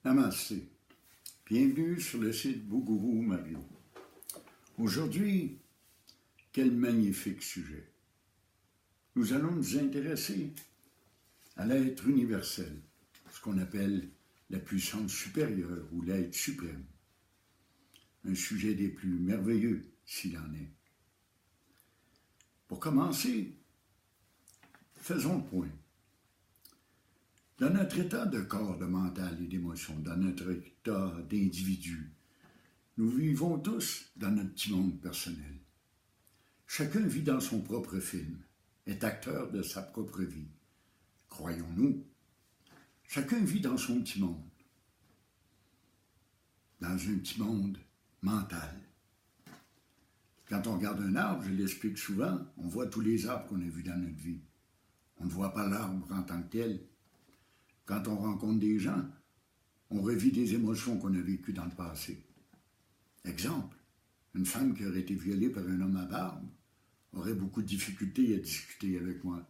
Namasté. Bienvenue sur le site Bougourou Mario. Aujourd'hui, quel magnifique sujet. Nous allons nous intéresser à l'être universel, ce qu'on appelle la puissance supérieure ou l'être suprême. Un sujet des plus merveilleux s'il en est. Pour commencer, faisons le point. Dans notre état de corps, de mental et d'émotion, dans notre état d'individu, nous vivons tous dans notre petit monde personnel. Chacun vit dans son propre film, est acteur de sa propre vie. Croyons-nous, chacun vit dans son petit monde, dans un petit monde mental. Quand on regarde un arbre, je l'explique souvent, on voit tous les arbres qu'on a vus dans notre vie. On ne voit pas l'arbre en tant que tel. Quand on rencontre des gens, on revit des émotions qu'on a vécues dans le passé. Exemple, une femme qui aurait été violée par un homme à barbe aurait beaucoup de difficultés à discuter avec moi.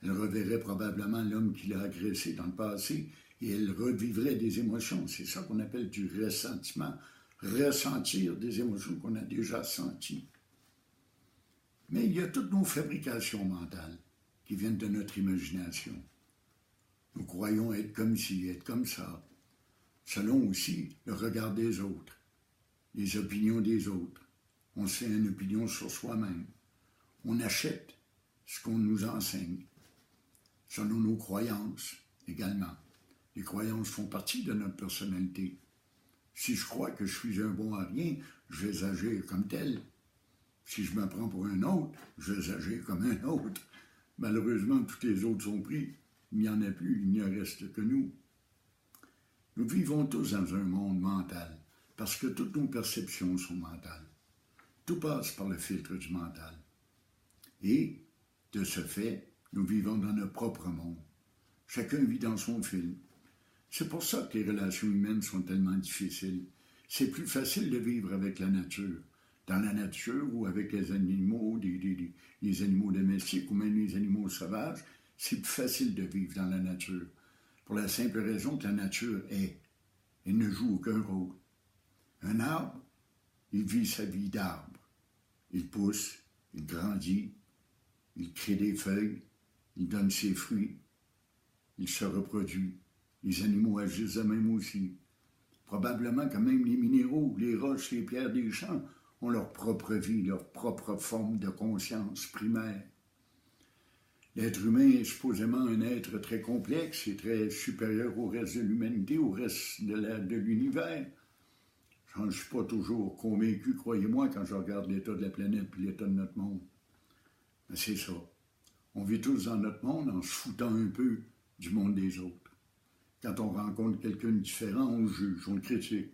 Elle reverrait probablement l'homme qui l'a agressée dans le passé et elle revivrait des émotions. C'est ça qu'on appelle du ressentiment. Ressentir des émotions qu'on a déjà senties. Mais il y a toutes nos fabrications mentales qui viennent de notre imagination. Nous croyons être comme ci, être comme ça, selon aussi le regard des autres, les opinions des autres. On se fait une opinion sur soi-même. On achète ce qu'on nous enseigne, selon nos croyances également. Les croyances font partie de notre personnalité. Si je crois que je suis un bon à rien, je vais agir comme tel. Si je me prends pour un autre, je vais agir comme un autre. Malheureusement, tous les autres sont pris. Il n'y en a plus, il n'y en reste que nous. Nous vivons tous dans un monde mental, parce que toutes nos perceptions sont mentales. Tout passe par le filtre du mental. Et, de ce fait, nous vivons dans notre propre monde. Chacun vit dans son film. C'est pour ça que les relations humaines sont tellement difficiles. C'est plus facile de vivre avec la nature. Dans la nature ou avec les animaux, les animaux domestiques ou même les animaux sauvages, c'est plus facile de vivre dans la nature, pour la simple raison que la nature est. Elle ne joue aucun rôle. Un arbre, il vit sa vie d'arbre. Il pousse, il grandit, il crée des feuilles, il donne ses fruits, il se reproduit. Les animaux agissent de même aussi. Probablement que même les minéraux, les roches, les pierres des champs ont leur propre vie, leur propre forme de conscience primaire. L'être humain est supposément un être très complexe et très supérieur au reste de l'humanité, au reste de l'univers. Je n'en suis pas toujours convaincu, croyez-moi, quand je regarde l'état de la planète et l'état de notre monde. Mais c'est ça. On vit tous dans notre monde en se foutant un peu du monde des autres. Quand on rencontre quelqu'un de différent, on le juge, on le critique.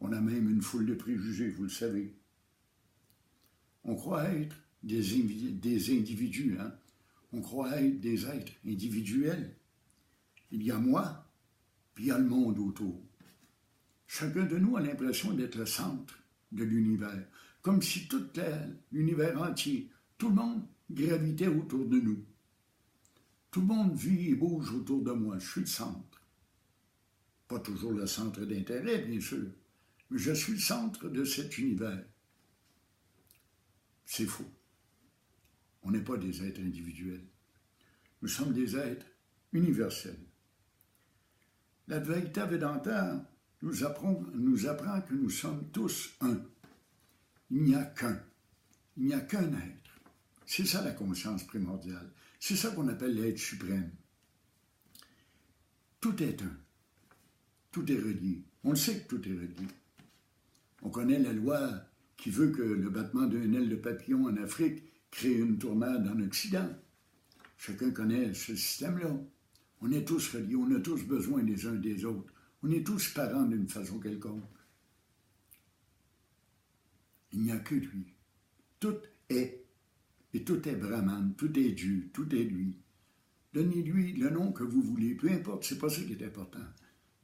On a même une foule de préjugés, vous le savez. On croit être des individus, hein? On croit être des êtres individuels. Il y a moi, puis il y a le monde autour. Chacun de nous a l'impression d'être le centre de l'univers, comme si tout l'univers entier, tout le monde gravitait autour de nous. Tout le monde vit et bouge autour de moi, je suis le centre. Pas toujours le centre d'intérêt, bien sûr, mais je suis le centre de cet univers. C'est faux. On n'est pas des êtres individuels. Nous sommes des êtres universels. L'Advaita Vedanta nous apprend que nous sommes tous un. Il n'y a qu'un. Il n'y a qu'un être. C'est ça la conscience primordiale. C'est ça qu'on appelle l'être suprême. Tout est un. Tout est relié. On le sait que tout est relié. On connaît la loi qui veut que le battement d'une aile de papillon en Afrique crée une tornade en Occident. Chacun connaît ce système-là. On est tous reliés, on a tous besoin les uns des autres. On est tous parents d'une façon quelconque. Il n'y a que lui. Tout est. Et tout est Brahman, tout est Dieu, tout est lui. Donnez-lui le nom que vous voulez, peu importe, c'est pas ça qui est important.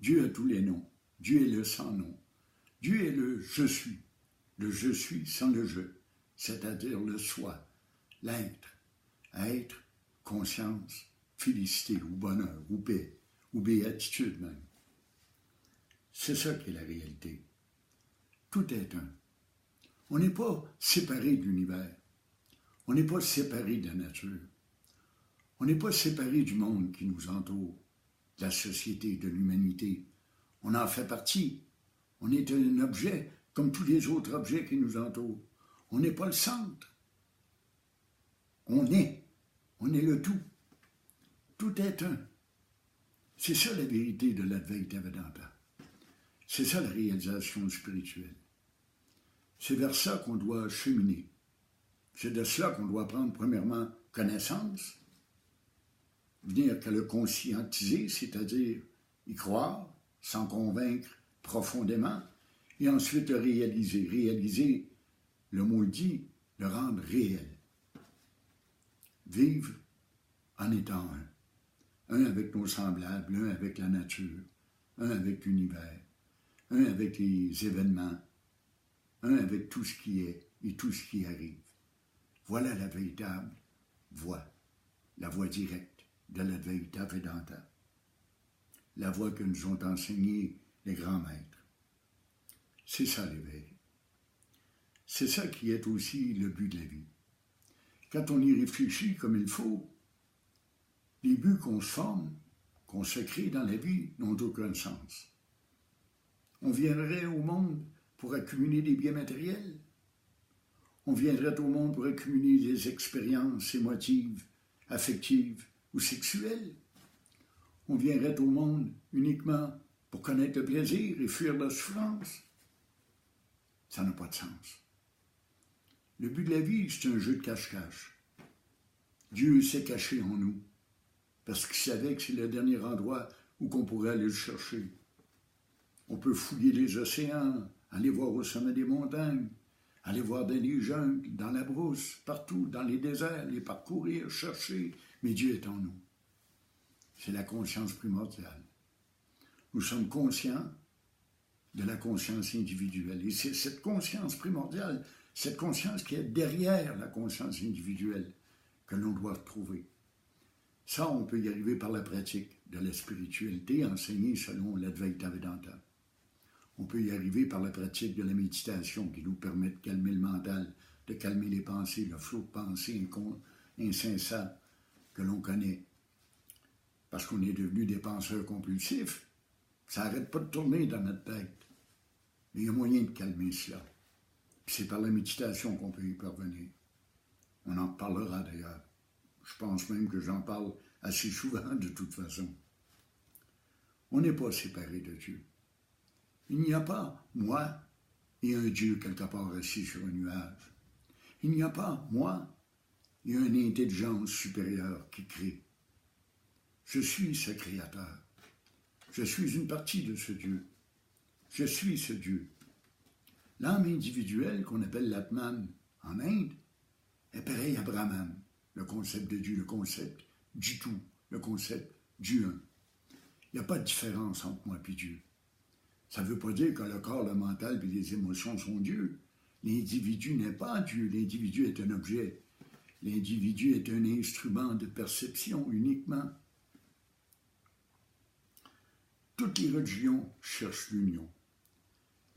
Dieu a tous les noms. Dieu est le sans nom. Dieu est le je suis sans le je, c'est-à-dire le soi. L'être, être, conscience, félicité ou bonheur, ou paix, ou béatitude même. C'est ça qui est la réalité. Tout est un. On n'est pas séparé de l'univers. On n'est pas séparé de la nature. On n'est pas séparé du monde qui nous entoure, de la société, de l'humanité. On en fait partie. On est un objet comme tous les autres objets qui nous entourent. On n'est pas le centre. On est le tout. Tout est un. C'est ça la vérité de l'Advaita Vedanta. C'est ça la réalisation spirituelle. C'est vers ça qu'on doit cheminer. C'est de cela qu'on doit prendre premièrement connaissance, venir qu'à le conscientiser, c'est-à-dire y croire, s'en convaincre profondément, et ensuite le réaliser. Réaliser, le mot dit, le rendre réel. Vivre en étant un. Un avec nos semblables, un avec la nature, un avec l'univers, un avec les événements, un avec tout ce qui est et tout ce qui arrive. Voilà la véritable voie, la voie directe de l'Advaita Vedanta, la voie que nous ont enseignée les grands maîtres. C'est ça l'éveil. C'est ça qui est aussi le but de la vie. Quand on y réfléchit comme il faut, les buts qu'on se forme, qu'on se crée dans la vie n'ont aucun sens. On viendrait au monde pour accumuler des biens matériels. On viendrait au monde pour accumuler des expériences émotives, affectives ou sexuelles. On viendrait au monde uniquement pour connaître le plaisir et fuir la souffrance. Ça n'a pas de sens. Le but de la vie, c'est un jeu de cache-cache. Dieu s'est caché en nous, parce qu'il savait que c'est le dernier endroit où qu'on pourrait aller le chercher. On peut fouiller les océans, aller voir au sommet des montagnes, aller voir dans les jungles, dans la brousse, partout, dans les déserts, les parcourir, chercher, mais Dieu est en nous. C'est la conscience primordiale. Nous sommes conscients de la conscience individuelle. Et c'est cette conscience primordiale, cette conscience qui est derrière la conscience individuelle que l'on doit retrouver. Ça, on peut y arriver par la pratique de la spiritualité enseignée selon l'Advaita Vedanta. On peut y arriver par la pratique de la méditation qui nous permet de calmer le mental, de calmer les pensées, le flot de pensées incessant que l'on connaît. Parce qu'on est devenu des penseurs compulsifs, ça n'arrête pas de tourner dans notre tête. Mais il y a moyen de calmer cela. Puis c'est par la méditation qu'on peut y parvenir. On en parlera d'ailleurs. Je pense même que j'en parle assez souvent de toute façon. On n'est pas séparés de Dieu. Il n'y a pas moi et un Dieu quelque part assis sur un nuage. Il n'y a pas moi et une intelligence supérieure qui crée. Je suis ce créateur. Je suis une partie de ce Dieu. Je suis ce Dieu. L'âme individuelle qu'on appelle l'Atman en Inde est pareille à Brahman, le concept de Dieu, le concept du tout, le concept du un. Il n'y a pas de différence entre moi et Dieu. Ça ne veut pas dire que le corps, le mental et les émotions sont Dieu. L'individu n'est pas Dieu, l'individu est un objet. L'individu est un instrument de perception uniquement. Toutes les religions cherchent l'union.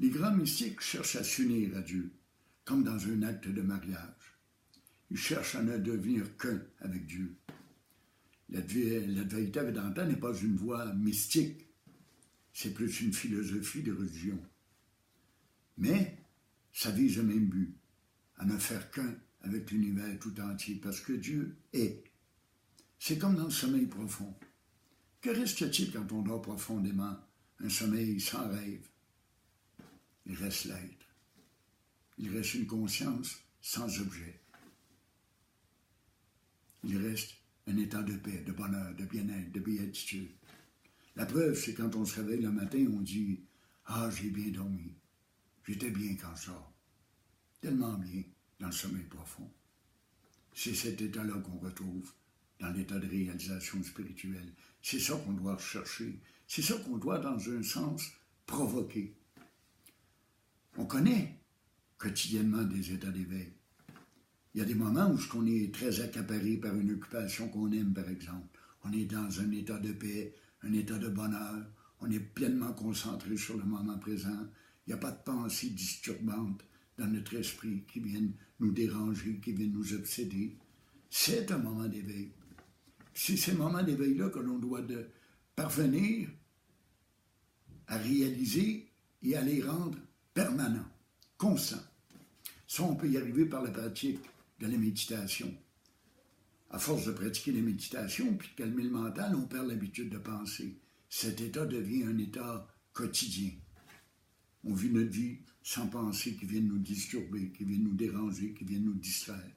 Les grands mystiques cherchent à s'unir à Dieu, comme dans un acte de mariage. Ils cherchent à ne devenir qu'un avec Dieu. L'Advaita Vedanta n'est pas une voie mystique, c'est plus une philosophie de religion. Mais ça vise le même but, à ne faire qu'un avec l'univers tout entier, parce que Dieu est. C'est comme dans le sommeil profond. Que reste-t-il quand on dort profondément? Un sommeil sans rêve. Il reste l'être. Il reste une conscience sans objet. Il reste un état de paix, de bonheur, de bien-être, de béatitude. La preuve, c'est quand on se réveille le matin, on dit « Ah, j'ai bien dormi. J'étais bien quand je sors. Tellement bien dans le sommeil profond. » C'est cet état-là qu'on retrouve dans l'état de réalisation spirituelle. C'est ça qu'on doit rechercher. C'est ça qu'on doit, dans un sens, provoquer. On connaît quotidiennement des états d'éveil. Il y a des moments où on est très accaparé par une occupation qu'on aime, par exemple. On est dans un état de paix, un état de bonheur. On est pleinement concentré sur le moment présent. Il n'y a pas de pensées disturbantes dans notre esprit qui viennent nous déranger, qui viennent nous obséder. C'est un moment d'éveil. C'est ces moments d'éveil-là que l'on doit parvenir à réaliser et à les rendre permanents, constants. Ça, on peut y arriver par la pratique de la méditation. À force de pratiquer la méditation puis de calmer le mental, on perd l'habitude de penser. Cet état devient un état quotidien. On vit notre vie sans pensées qui viennent nous disturber, qui viennent nous déranger, qui viennent nous distraire.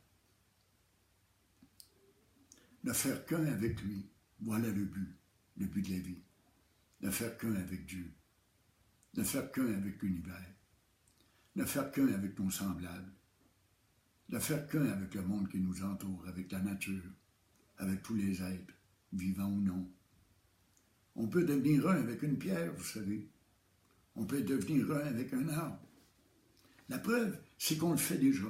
Ne faire qu'un avec lui, voilà le but de la vie. Ne faire qu'un avec Dieu. Ne faire qu'un avec l'univers. Ne faire qu'un avec nos semblables. Ne faire qu'un avec le monde qui nous entoure, avec la nature, avec tous les êtres, vivants ou non. On peut devenir un avec une pierre, vous savez. On peut devenir un avec un arbre. La preuve, c'est qu'on le fait déjà.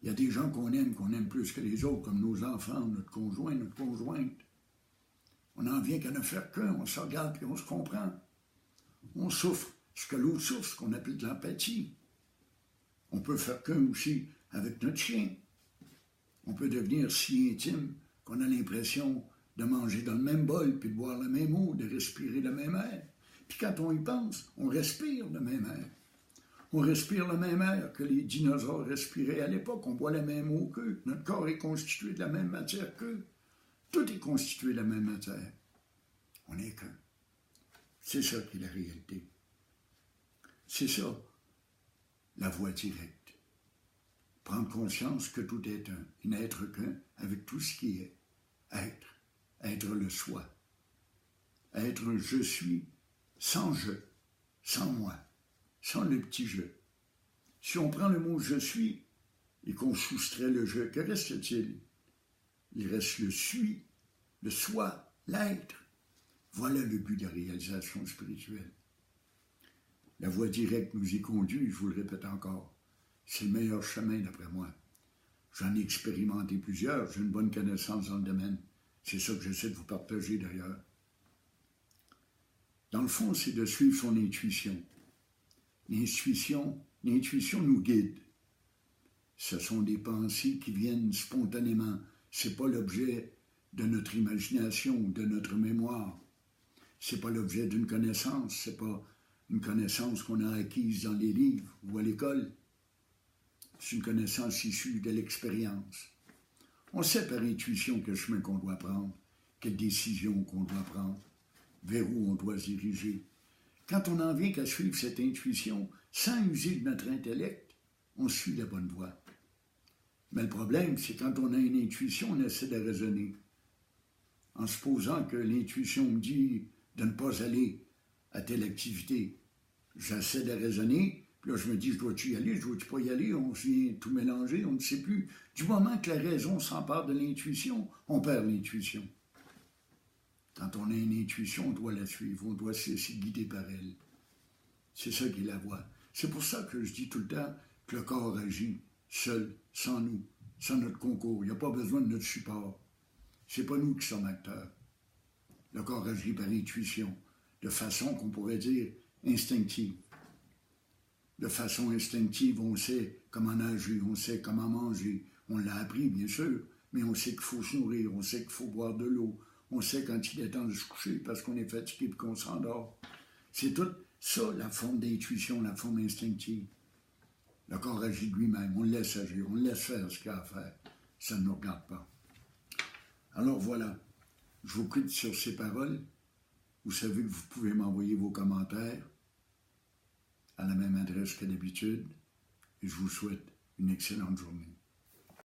Il y a des gens qu'on aime plus que les autres, comme nos enfants, notre conjoint, notre conjointe. On n'en vient qu'à ne faire qu'un, on se regarde et on se comprend. On souffre ce que l'autre souffre, ce qu'on appelle de l'empathie. On peut faire qu'un aussi avec notre chien. On peut devenir si intime qu'on a l'impression de manger dans le même bol, puis de boire la même eau, de respirer le même air. Puis quand on y pense, on respire le même air. On respire le même air que les dinosaures respiraient à l'époque. On boit la même eau qu'eux. Notre corps est constitué de la même matière qu'eux. Tout est constitué de la même matière. On n'est qu'un. C'est ça qui est la réalité. C'est ça, la voie directe. Prendre conscience que tout est un, et n'être qu'un avec tout ce qui est. Être le soi. Être un je suis sans je, sans moi, sans le petit je. Si on prend le mot je suis et qu'on soustrait le je, que reste-t-il? Il reste le suis, le soi, l'être. Voilà le but de la réalisation spirituelle. La voie directe nous y conduit, je vous le répète encore. C'est le meilleur chemin d'après moi. J'en ai expérimenté plusieurs, j'ai une bonne connaissance dans le domaine. C'est ça que j'essaie de vous partager d'ailleurs. Dans le fond, c'est de suivre son intuition. L'intuition nous guide. Ce sont des pensées qui viennent spontanément. Ce n'est pas l'objet de notre imagination ou de notre mémoire. Ce n'est pas l'objet d'une connaissance. Ce n'est pas une connaissance qu'on a acquise dans les livres ou à l'école. C'est une connaissance issue de l'expérience. On sait par intuition quel chemin qu'on doit prendre, quelle décision qu'on doit prendre, vers où on doit se diriger. Quand on n'en vient qu'à suivre cette intuition, sans user de notre intellect, on suit la bonne voie. Mais le problème, c'est quand on a une intuition, on essaie de raisonner. En supposant que l'intuition me dit de ne pas aller à telle activité, j'essaie de raisonner, puis là je me dis, je dois-tu y aller, je dois-tu pas y aller, on vient tout mélanger, on ne sait plus. Du moment que la raison s'empare de l'intuition, on perd l'intuition. Quand on a une intuition, on doit la suivre, on doit se laisser guider par elle. C'est ça qui est la voie. C'est pour ça que je dis tout le temps que le corps agit seul, sans nous, sans notre concours. Il n'y a pas besoin de notre support. C'est pas nous qui sommes acteurs. Le corps agit par intuition, de façon qu'on pourrait dire instinctive. De façon instinctive, on sait comment nager, on sait comment manger. On l'a appris, bien sûr, mais on sait qu'il faut se nourrir, on sait qu'il faut boire de l'eau. On sait quand il est temps de se coucher parce qu'on est fatigué et qu'on s'endort. C'est tout ça, la forme d'intuition, la forme instinctive. Le corps agit de lui-même, on le laisse agir, on le laisse faire ce qu'il a à faire. Ça ne nous regarde pas. Alors voilà, je vous quitte sur ces paroles. Vous savez que vous pouvez m'envoyer vos commentaires à la même adresse que d'habitude. Et je vous souhaite une excellente journée.